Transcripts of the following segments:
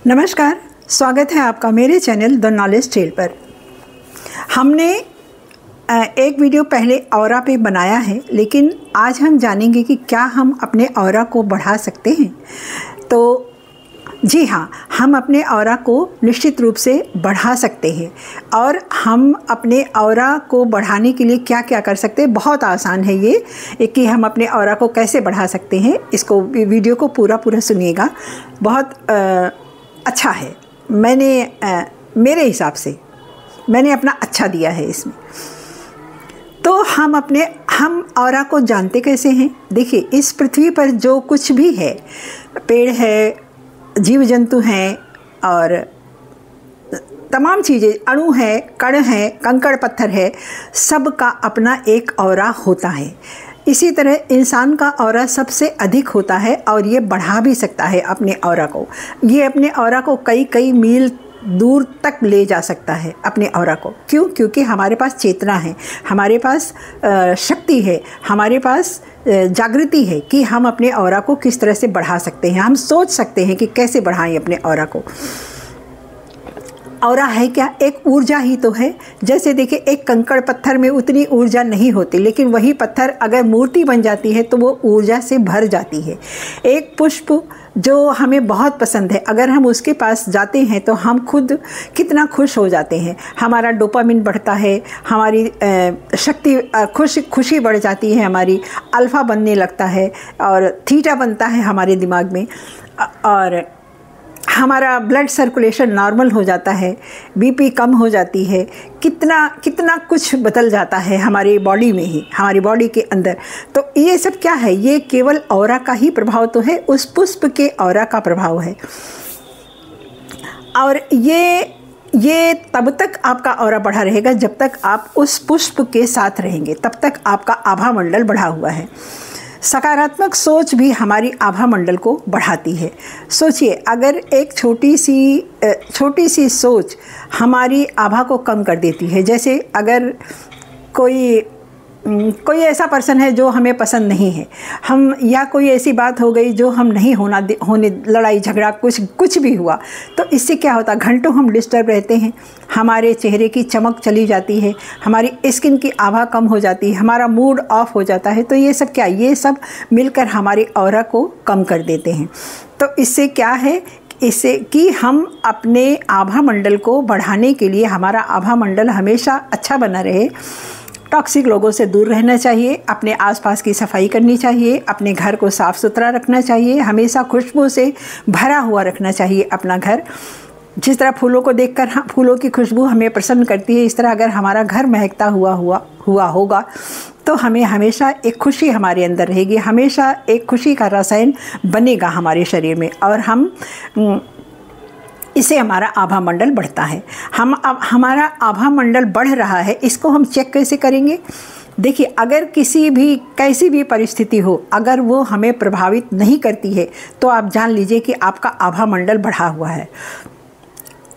नमस्कार, स्वागत है आपका मेरे चैनल द नॉलेज ट्रेल पर। हमने एक वीडियो पहले ऑरा पे बनाया है, लेकिन आज हम जानेंगे कि क्या हम अपने ऑरा को बढ़ा सकते हैं। तो जी हाँ, हम अपने ऑरा को निश्चित रूप से बढ़ा सकते हैं। और हम अपने ऑरा को बढ़ाने के लिए क्या क्या कर सकते हैं, बहुत आसान है ये कि हम अपने ऑरा को कैसे बढ़ा सकते हैं। इसको वीडियो को पूरा सुनिएगा, बहुत अच्छा है। मेरे हिसाब से मैंने अपना अच्छा दिया है इसमें। तो हम ऑरा को जानते कैसे हैं? देखिए, इस पृथ्वी पर जो कुछ भी है, पेड़ है, जीव जंतु हैं और तमाम चीज़ें, अणु है, कण है, कंकड़ पत्थर है, सब का अपना एक ऑरा होता है। इसी तरह इंसान का ऑरा सबसे अधिक होता है और ये बढ़ा भी सकता है अपने ऑरा को। ये अपने ऑरा को कई मील दूर तक ले जा सकता है अपने ऑरा को। क्यों? क्योंकि हमारे पास चेतना है, हमारे पास शक्ति है, हमारे पास जागृति है कि हम अपने ऑरा को किस तरह से बढ़ा सकते हैं। हम सोच सकते हैं कि कैसे बढ़ाएं अपने ऑरा को। ऑरा है क्या? एक ऊर्जा ही तो है। जैसे देखिए, एक कंकड़ पत्थर में उतनी ऊर्जा नहीं होती, लेकिन वही पत्थर अगर मूर्ति बन जाती है तो वो ऊर्जा से भर जाती है। एक पुष्प जो हमें बहुत पसंद है, अगर हम उसके पास जाते हैं तो हम खुद कितना खुश हो जाते हैं। हमारा डोपामिन बढ़ता है, हमारी शक्ति खुशी बढ़ जाती है, हमारी अल्फा बनने लगता है और थीटा बनता है हमारे दिमाग में, और हमारा ब्लड सर्कुलेशन नॉर्मल हो जाता है, बीपी कम हो जाती है। कितना कुछ बदल जाता है हमारी बॉडी में ही, हमारी बॉडी के अंदर। तो ये सब क्या है? ये केवल ऑरा का ही प्रभाव तो है, उस पुष्प के ऑरा का प्रभाव है। और ये तब तक आपका ऑरा बढ़ा रहेगा जब तक आप उस पुष्प के साथ रहेंगे, तब तक आपका आभा मंडल बढ़ा हुआ है। सकारात्मक सोच भी हमारी आभा मंडल को बढ़ाती है। सोचिए, अगर एक छोटी सी सोच हमारी आभा को कम कर देती है। जैसे अगर कोई ऐसा पर्सन है जो हमें पसंद नहीं है, या कोई ऐसी बात हो गई जो हम नहीं होने लड़ाई झगड़ा कुछ भी हुआ, तो इससे क्या होता? घंटों हम डिस्टर्ब रहते हैं, हमारे चेहरे की चमक चली जाती है, हमारी स्किन की आभा कम हो जाती है, हमारा मूड ऑफ हो जाता है। तो ये सब क्या? ये सब मिलकर हमारे ऑरा को कम कर देते हैं। तो इससे क्या है? इससे कि हम अपने आभा मंडल को बढ़ाने के लिए, हमारा आभा मंडल हमेशा अच्छा बना रहे, टॉक्सिक लोगों से दूर रहना चाहिए, अपने आसपास की सफाई करनी चाहिए, अपने घर को साफ़ सुथरा रखना चाहिए, हमेशा खुशबू से भरा हुआ रखना चाहिए अपना घर। जिस तरह फूलों को देखकर फूलों की खुशबू हमें प्रसन्न करती है, इस तरह अगर हमारा घर महकता हुआ होगा तो हमें हमेशा एक खुशी हमारे अंदर रहेगी, हमेशा एक खुशी का रसायन बनेगा हमारे शरीर में, और इससे हमारा आभा मंडल बढ़ता है। हमारा आभा मंडल बढ़ रहा है, इसको हम चेक कैसे करेंगे? देखिए, अगर कैसी भी परिस्थिति हो, अगर वो हमें प्रभावित नहीं करती है तो आप जान लीजिए कि आपका आभा मंडल बढ़ा हुआ है,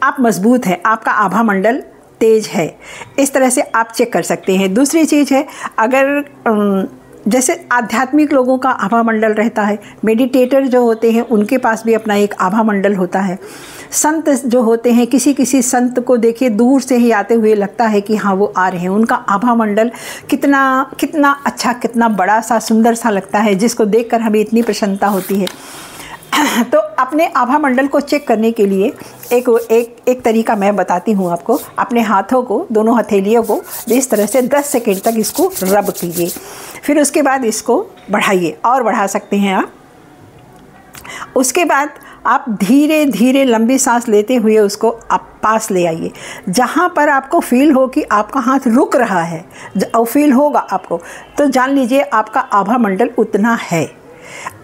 आप मजबूत हैं, आपका आभा मंडल तेज है। इस तरह से आप चेक कर सकते हैं। दूसरी चीज़ है, अगर जैसे आध्यात्मिक लोगों का आभा मंडल रहता है, मेडिटेटर जो होते हैं उनके पास भी अपना एक आभा मंडल होता है। संत जो होते हैं, किसी संत को देखिए दूर से ही आते हुए लगता है कि हाँ वो आ रहे हैं, उनका आभा मंडल कितना अच्छा, कितना बड़ा सा, सुंदर सा लगता है, जिसको देखकर हमें इतनी प्रसन्नता होती है। तो अपने आभा मंडल को चेक करने के लिए एक तरीका मैं बताती हूँ आपको। अपने हाथों को, दोनों हथेलियों को इस तरह से 10 सेकेंड तक इसको रब कीजिए, फिर उसके बाद इसको बढ़ाइए, और बढ़ा सकते हैं आप। उसके बाद आप धीरे धीरे लंबी सांस लेते हुए उसको आप पास ले आइए, जहाँ पर आपको फील हो कि आपका हाथ रुक रहा है, और फील होगा आपको, तो जान लीजिए आपका आभा मंडल उतना है।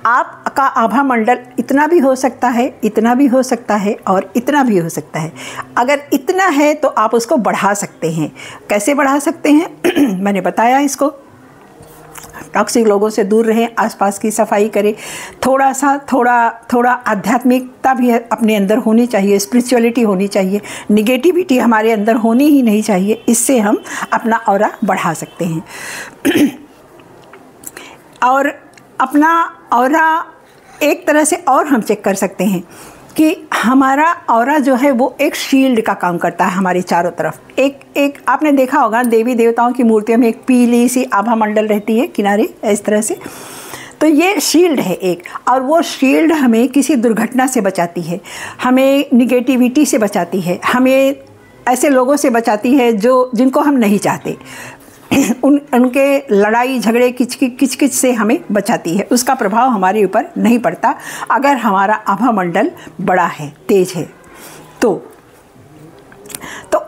आपका आभा मंडल इतना भी हो सकता है, इतना भी हो सकता है, और इतना भी हो सकता है। अगर इतना है तो आप उसको बढ़ा सकते हैं। कैसे बढ़ा सकते हैं? मैंने बताया इसको। टॉक्सिक लोगों से दूर रहें, आसपास की सफाई करें, थोड़ा आध्यात्मिकता भी अपने अंदर होनी चाहिए, स्पिरिचुअलिटी होनी चाहिए, निगेटिविटी हमारे अंदर होनी ही नहीं चाहिए। इससे हम अपना ऑरा बढ़ा सकते हैं। और अपना ऑरा एक तरह से और हम चेक कर सकते हैं कि हमारा ऑरा जो है वो एक शील्ड का काम करता है हमारे चारों तरफ। एक आपने देखा होगा देवी देवताओं की मूर्तियों में एक पीली सी आभा मंडल रहती है किनारे इस तरह से, तो ये शील्ड है एक, और वो शील्ड हमें किसी दुर्घटना से बचाती है, हमें निगेटिविटी से बचाती है, हमें ऐसे लोगों से बचाती है जिनको हम नहीं चाहते, उनके लड़ाई झगड़े किचकिच से हमें बचाती है। उसका प्रभाव हमारे ऊपर नहीं पड़ता अगर हमारा आभा मंडल बड़ा है, तेज है। तो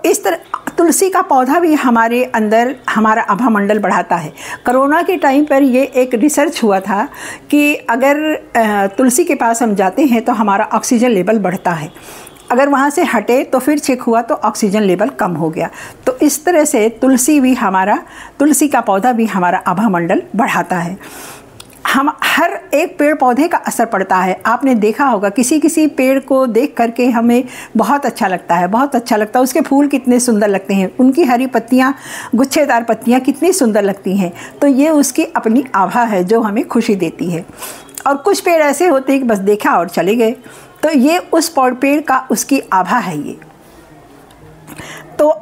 इस तरह तुलसी का पौधा भी हमारे अंदर हमारा आभा मंडल बढ़ाता है। कोरोना के टाइम पर ये एक रिसर्च हुआ था कि अगर तुलसी के पास हम जाते हैं तो हमारा ऑक्सीजन लेवल बढ़ता है, अगर वहाँ से हटे तो फिर चेक हुआ तो ऑक्सीजन लेवल कम हो गया। तो इस तरह से तुलसी का पौधा भी हमारा आभा मंडल बढ़ाता है। हम हर एक पेड़ पौधे का असर पड़ता है। आपने देखा होगा किसी पेड़ को देख करके हमें बहुत अच्छा लगता है, बहुत अच्छा लगता है। उसके फूल कितने सुंदर लगते हैं, उनकी हरी पत्तियाँ, गुच्छेदार पत्तियाँ कितनी सुंदर लगती हैं। तो ये उसकी अपनी आभा है जो हमें खुशी देती है। और कुछ पेड़ ऐसे होते हैं कि बस देखा और चले गए, तो ये उस पेड़ का उसकी आभा है ये। तो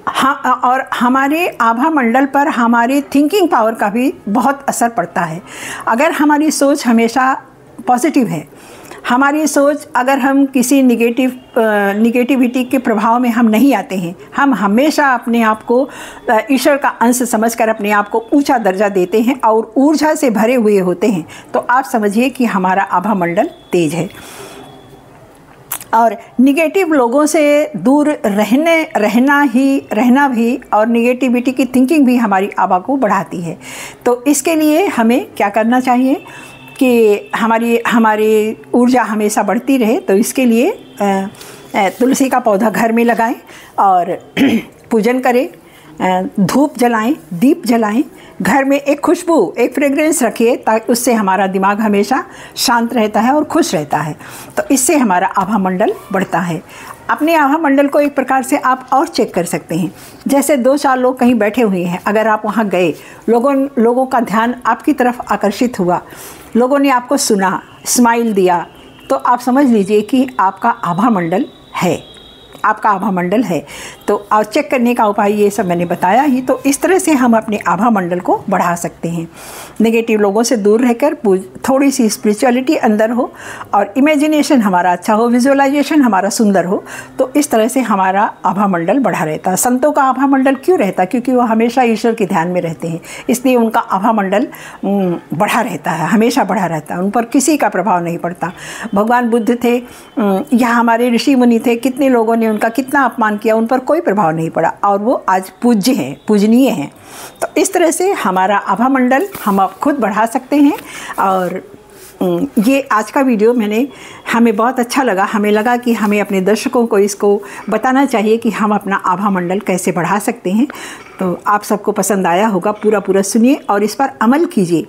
हाँ, और हमारे आभा मंडल पर हमारे थिंकिंग पावर का भी बहुत असर पड़ता है। अगर हमारी सोच हमेशा पॉजिटिव है, हमारी सोच, अगर हम किसी निगेटिविटी के प्रभाव में हम नहीं आते हैं, हम हमेशा अपने आप को ईश्वर का अंश समझकर अपने आप को ऊंचा दर्जा देते हैं और ऊर्जा से भरे हुए होते हैं, तो आप समझिए कि हमारा आभा मंडल तेज है। और निगेटिव लोगों से दूर रहना भी और निगेटिविटी की थिंकिंग भी हमारी आभा को बढ़ाती है। तो इसके लिए हमें क्या करना चाहिए कि हमारी ऊर्जा हमेशा बढ़ती रहे। तो इसके लिए तुलसी का पौधा घर में लगाएं और पूजन करें, धूप जलाएं, दीप जलाएं, घर में एक खुशबू, एक फ्रेग्रेंस रखिए ताकि उससे हमारा दिमाग हमेशा शांत रहता है और खुश रहता है। तो इससे हमारा आभा मंडल बढ़ता है। अपने आभा मंडल को एक प्रकार से आप और चेक कर सकते हैं। जैसे 2-4 लोग कहीं बैठे हुए हैं, अगर आप वहाँ गए, लोगों का ध्यान आपकी तरफ आकर्षित हुआ, लोगों ने आपको सुना, स्माइल दिया, तो आप समझ लीजिए कि आपका आभा मंडल है, आपका आभा मंडल है। तो चेक करने का उपाय ये सब मैंने बताया ही। तो इस तरह से हम अपने आभा मंडल को बढ़ा सकते हैं। नेगेटिव लोगों से दूर रहकर थोड़ी सी स्पिरिचुअलिटी अंदर हो और इमेजिनेशन हमारा अच्छा हो, विजुअलाइजेशन हमारा सुंदर हो, तो इस तरह से हमारा आभा मंडल बढ़ा रहता है। संतों का आभा मंडल क्यों रहता? क्योंकि वो हमेशा ईश्वर के ध्यान में रहते हैं, इसलिए उनका आभा मंडल बढ़ा रहता है, हमेशा बढ़ा रहता है, उन पर किसी का प्रभाव नहीं पड़ता। भगवान बुद्ध थे या हमारे ऋषि मुनि थे, कितने लोगों ने उनका कितना अपमान किया, उन पर कोई प्रभाव नहीं पड़ा और वो आज पूज्य हैं, पूजनीय हैं। तो इस तरह से हमारा आभा मंडल हम खुद बढ़ा सकते हैं। और ये आज का वीडियो हमें बहुत अच्छा लगा। हमें लगा कि हमें अपने दर्शकों को इसको बताना चाहिए कि हम अपना आभा मंडल कैसे बढ़ा सकते हैं। तो आप सबको पसंद आया होगा। पूरा सुनिए और इस पर अमल कीजिए।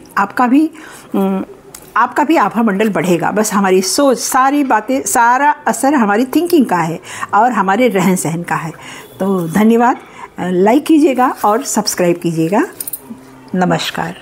आपका भी आभा मंडल बढ़ेगा। बस हमारी सोच, सारी बातें, सारा असर हमारी थिंकिंग का है और हमारे रहन सहन का है। तो धन्यवाद। लाइक कीजिएगा और सब्सक्राइब कीजिएगा। नमस्कार।